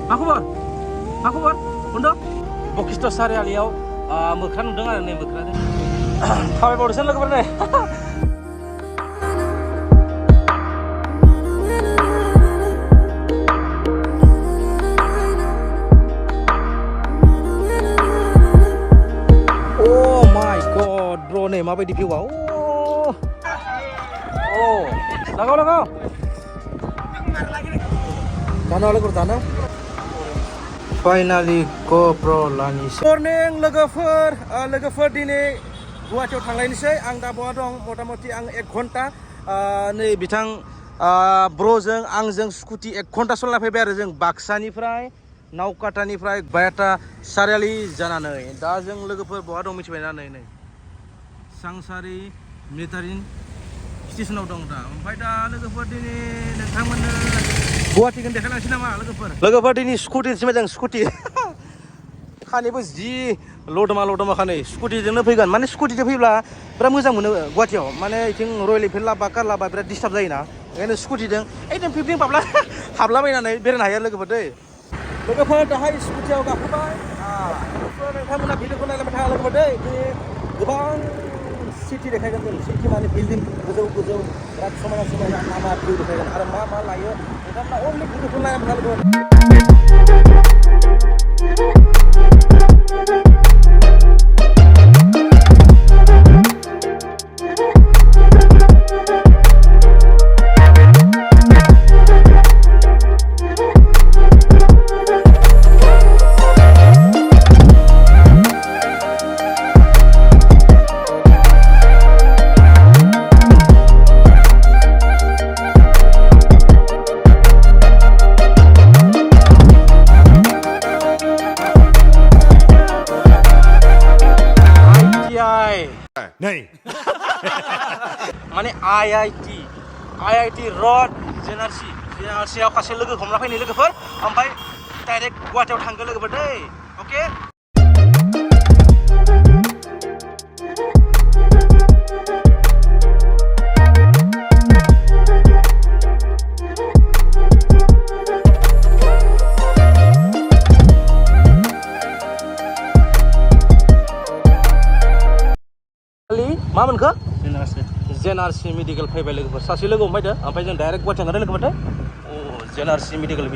मा खबर बुन्दु बखिष्ट सारियालियाव मोख्रा नुदों आरो नै मोख्रा थाबायबावदोंसो लोगोफोर नै Bro nih, माबायदि भिउआ लगाव जानो लोगोफोर जानो फाइनालि GoPro लानिसै मर्निं लोगोफोर दिनै गुवाहाटीयाव थांलायनोसै आं दा बहा दं मथा-मथि आं 1 घन्टा नै बिथां ब्र'जों आंजों स्कुटि 1 घन्टा सलायना फैबाय आरो जों बाक्सानिफ्राय नावकाटानिफ्राय बायाटा सारियालि जानानै दा जों लोगोफोर बहा दं मिथिबायना नै सांसारि मिलिटारि स्टेशनाव दं दा ओमफ्राय दा लोगोफोर दिनै नोंथांमोननो गुवाहाटीखौ देखायलांसै नामा लोगोफोर दिनै स्कुटिसो मोजां स्कुटि खानैबो जि लदमा खानै स्कुटिजोंनो फैगोन माने स्कुटिजों फैब्ला बिराद मोजां मोनो गुवाहाटीयाव माने इथिं रयेल एनफिल्ड लाबा कार लाबा बिराद डिस्टार्ब जायोना ओंखायनो स्कुटिजों एकदम पिकनिक हाबलाबायनानै बेरायनो हायो लोगोफोर दै लोगोफोर दाहाय स्कुटियाव गाखोबाय नोंथांमोना भिडिअखौ नायलांबाय था लोगोफोर दै गोबां सिटि देखायगोन जों सिटि माने बिल्डिं गोजौ बिराद समायना लामा भिउ देखायगोन आरो मा लायो नोंथांमोना अनलि भिडिअखौ नायलांबाय था लोगोफोर माने IIT रड जेनारसियाव खासे लोगो हमना फैनो लोगोफोर ओमफ्राय डाइरेक्ट गुवाहाटीयाव थांगोन लोगोफोर दै अके मा मोनखो जेनारसि मेडिकेल फैबाय लोगोफोर सासे लोगो हमफैदो ओमफ्राय जों डाइरेक्ट गुवाहाटी थांगोन लोगोफोर जेनारसि मेडिकेल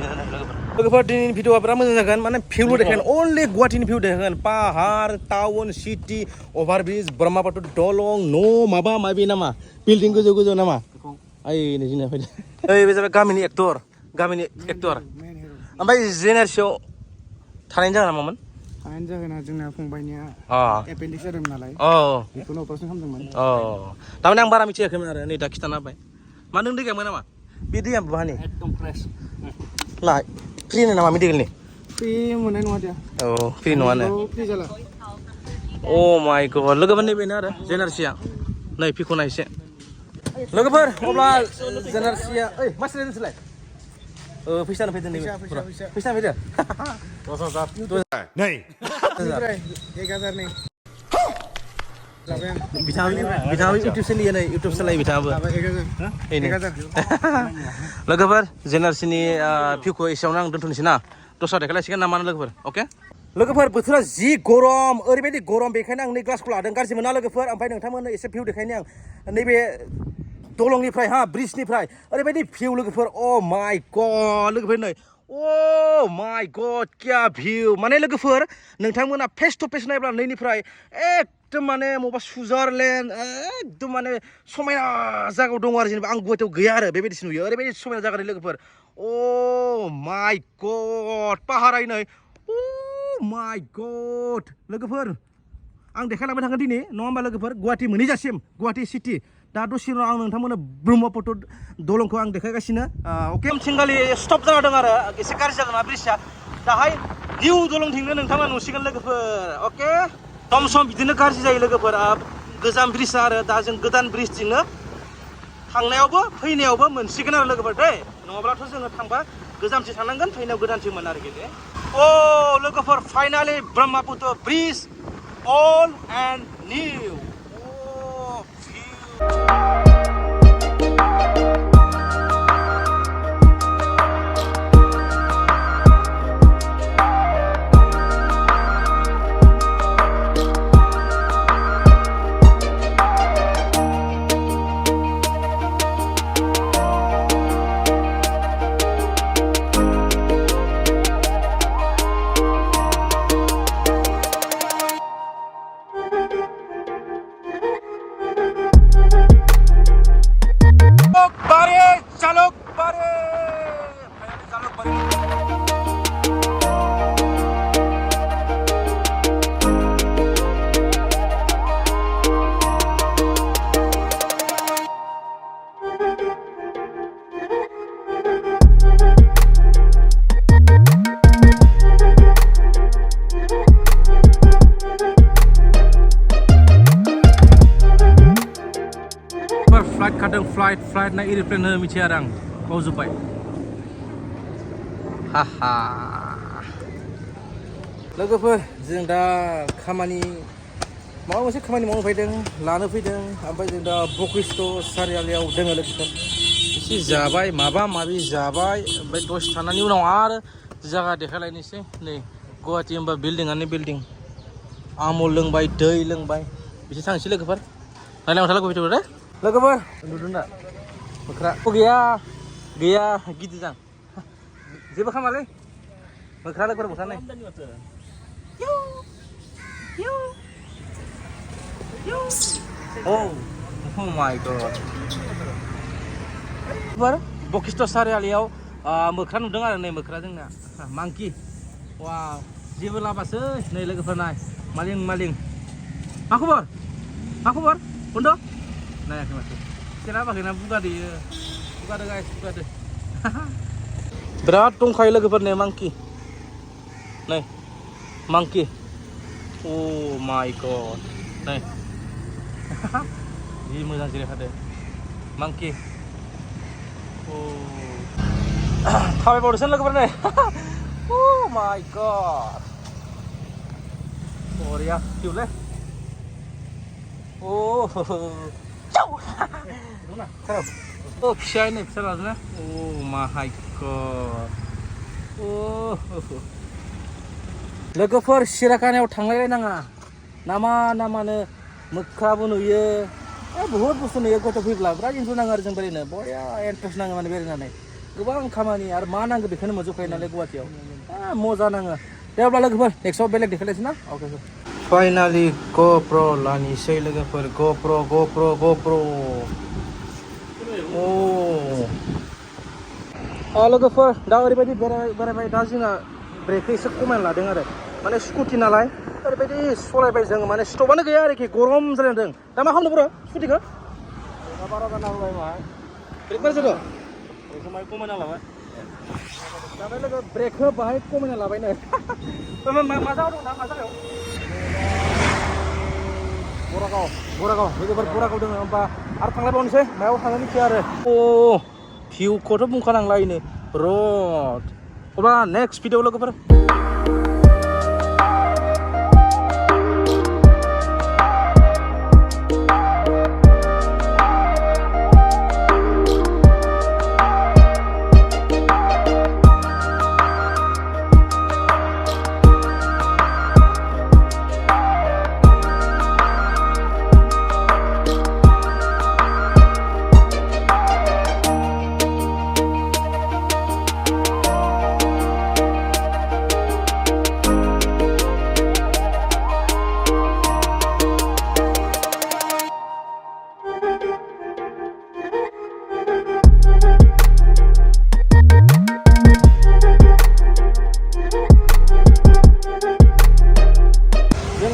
लोगोफोर दिनैनि भिडिअआ बिराद मोजां जागोन माने भिउ देखायगोन अनलि गुवाहाटीनि भिउ देखायगोन पाहार टाउन सिटि अभारब्रिज ब्रह्मपुत्र दलं न' माबा माबि नामा बिल्डिं गोजौ नामा ओइ नैजिना फैदो ओइ बे जाबाय गामिनि एक्टर ओमफ्राय जेनारसियाव थानायनि जाहोना मामोन आयेन जागोना जोंना फंबायनिया एपेन्डिक्स जादोंमोन नालाय बेखौनो अपारेसन खालामदोंमोन थारमाने आं बारा मिथियाखैमोन आरो नै दा खिथाना होबाय मा नों दै गायमोन नामा बे दैया बहानि एकदम फ्रेश ला फ्रि नामा मेडिकेलनि फ्रि मोननाय नङा दे फ्रि नङानो फ्रि जाला अ माय गड लोगोफोर नैबेनो आरो जेनारसिया नै फिखौ नायसे लोगोफोर अब्ला जेनारसिया ओइ मा सिलाय नोंसोरलाय फैसा फैदो नै फैसा फैदो 10,000 नै 1000 नै बिथाङाबो इउटुब सोलियो नै इउटुब सोलायो बिथाङाबो 1000 लोगोफोर जेनारसिनि भिउखौ एसेयावनो आं दोनथ'नोसै ना दस्रा देखायलायसिगोन ना मानो लोगोफोर लोगोफोर बोथोरा जि गरम ओरैबायदि गरम बेखायनो आं नै ग्लासखौ लादों गाज्रि मोना लोगोफोर ओमफ्राय नोंथांमोननो एसे भिउ देखायनो आं नैबे दलंनिफ्राय ब्रिजनिफ्राय ओरैबायदि भिउ लोगोफोर अ माय गड लोगोफोर नै अ माय गड क्या भिउ माने लोगोफोर नोंथांमोना फेस टु फेस नायब्ला नैनिफ्राय एकदम माने मबा सुइजारलेण्ड एकदम माने समायना जायगायाव दङ आरो जेनेबा आं गुवाहाटीयाव गैया आरो बेबायदिसो नुयो ओरैबायदि समायना जायगा लोगोफोर अ माय गड पाहाराय नै अ माय गड लोगोफोर आं देखायलांबाय थागोन दिनै नङा होमबा लोगोफोर गुवाहाटी मोनहैजासिम गुवाहाटी सिटि दा दसे उनाव आं नोंथांमोननो ब्रह्मपुत्र दलंखौ आं देखायगासिनो अके थिंगालि स्टप जाना दं आरो एसे गाज्रि जागोन ना ब्रिजआ दाहाय निउ दलंथिंनो नोंथांमोना नुसिगोन लोगोफोर अके सम बिदिनो गाज्रि जायो लोगोफोर गोजाम ब्रिजआ आरो दा जों गोदान ब्रिजजोंनो थांनायावबो फैनायावबो मोनसिगोन आरो लोगोफोर दै नङाब्लाथ' जोङो थांबा गोजामथिं थांनांगोन फैनायाव गोदानथिंमोन आरोखि अ लोगोफोर finally Brahmaputra bridge all and new. Oh, view. Flight ना एर'प्लेन होनो मिथिया आरो आं बावजोब्बाय हाहा लोगोफोर जों दा खामानि माबा मोनसे खामानि मावनो फैदों लानो फैदों ओमफ्राय जों दा बकिस्थ' सारियालियाव दोङो लोगोफोर एसे जाबाय माबा माबि जाबाय ओमफ्राय दसे थानायनि उनाव आरो जायगा देखायलायनोसै नै गुवाहाटि होनबा बिल्डिंआनो बिल्डिं आमुल लोंबाय दै लोंबाय बिदि थांसै लोगोफोर रायलायबाय था लोगोफोर दे लोगोफोर नुदों दा मोख्रा गैया गैया गिदिर जां जेबो खालामालै मोख्रा लोगोफोर मोख्रा नै Oh my god. बकिस्थ' सारियालियाव मोख्रा नुदों आरो नै मोख्रा जोंना मांकि वाव जेबो लाबासै नै लोगोफोर नाय मालिं मालिं मा खबर बन्द नायाखै माथो सेनाबाखैना बुगादो गाइस बुगादो बिराद दंखायो लोगोफोर नै मांकि oh my god नै जि मोजां जिरायखादो मांकि थाबायबावदोंसो लोगोफोर नै oh my god बरिया भिउलै फिसा नै फिसा लादोंना oh my god लोगोफोर सिराखानायाव थांलायनाङा नामानो मोख्राबो नुयो बहुत बुस्थु नुयो गथ' फैब्ला बिराद इन्जय नाङो आरो जों बेरायनो बरिया इन्टारेस्ट नाङो माने बेरायनानै गोबां खामानि आरो मा नांगौ बेखौनो मोनजोबखायो नालाय गुवाहाटियाव मजा नाङो दे अब्ला लोगोफोर नेक्स्टआव बेलेग देखायलायसै ना अके फाइनालि GoPro लानिसै लोगोफोर GoPro लोगोफोर दा ओरैबायदि बेरायबाय दा जोंना ब्रेकखौ एसे खमायना लादों आरो माने स्कुटि नालाय ओरैबायदि सलायबाय जों माने स्टपआनो गैया आरोखि गरम जादों दा मा खालामदों ब्र' स्कुटिखौ बारा जाना होबाय मा ब्रेक मार जादों ब्रेकखौ माहाय खमायना लाबाय दालाय लोगो ब्रेकखौ बाहाय खमायना लाबायनो मा जागायाव दं दा मा जागायाव बरागाव लोगोफोर बरागाव दङ होमबा आरो थांलायबावनोसै मायाव थांनो मिथिया आरो भिउखौथ' बुंखानांलायनो रड अब्ला नेक्स्ट भिडिअ लोगोफोर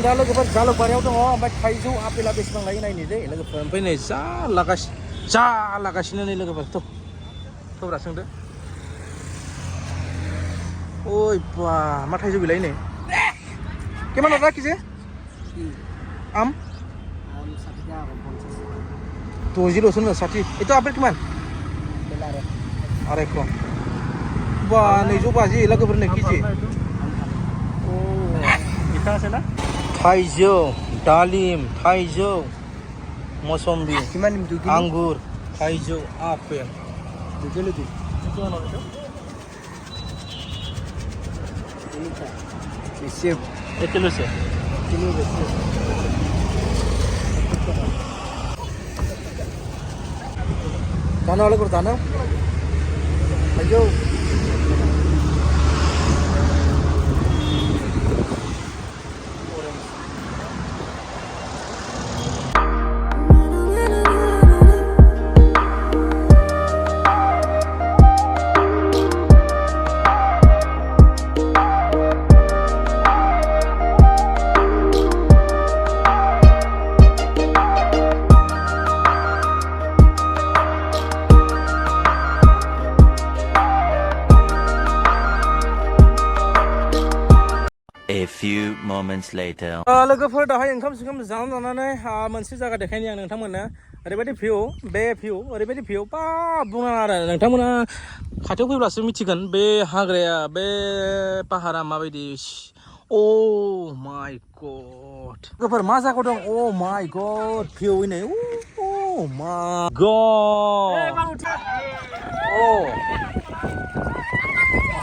दा लोगोफोर जालुकबारियाव दङ ओमफ्राय थाइजौ आपेला बेसेबां लायो नायनो दै लोगोफोर ओमफ्राय नै जा लागासिनो नै लोगोफोर थ'ब्रा सोंदो ओइ बा मा थाइजौ बिलाइ नै किमान लादों केजि आम 60 ल'सो 60 itu apel kiman आरायख' बा 250 लोगोफोर नै केजि बिथाङासो ना थाइजौ दालिम थाइजौ मौसम्बी आंगुर थाइजौ आपेल एखेल'सो दानो लोगोफोर दानो थाइजौ A few moments later. लोगोफोर दाहाय ओंखाम जानानै मोनसे जायगा देखायनि आं नोंथांमोननो ओरैबायदि भिउ बे भिउ ओरैबायदि भिउ बा बुंनाङा आरो नोंथांमोना खाथियाव फैब्लासो मिथिगोन बे हाग्राया बे पाहारा माबायदि ओ माय गड लोगोफोर मा जायगायाव दं ओ माय गड भिउ नै ओ माय गड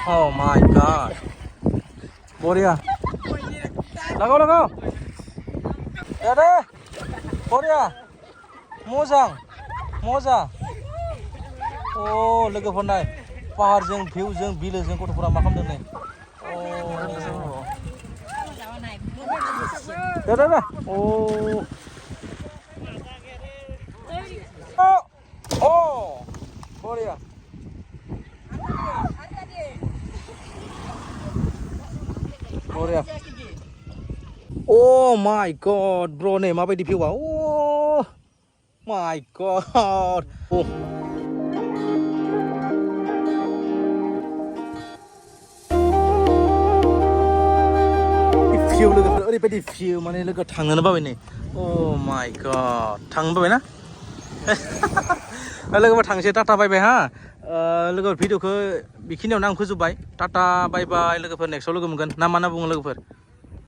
ओ माय गड बरिया लगाव दे बरिया मोजां मोजां अ लोगोफोर नाय पाहारजों भिउजों बिलोजों गथ'फोरा मा खालामदों नै दे अ बरिया बरिया ओ माय गड ब्र नै माबायदि भिउआ ओ माय गड भिउ लोगोफोर ओरैबायदि भिउ माने लोगो थांनोनो बाबाय नै ओ माय गड थांनो बाबाय ना लोगोफोर थांसै टाटा बाय हा लोगोफोर भिडिअखौ बेखिनियावनो आं फोजोबबाय टाटा बाय बाय लोगोफोर नेक्स्टआव लोगो मोनगोन ना मा होनना बुङो लोगोफोर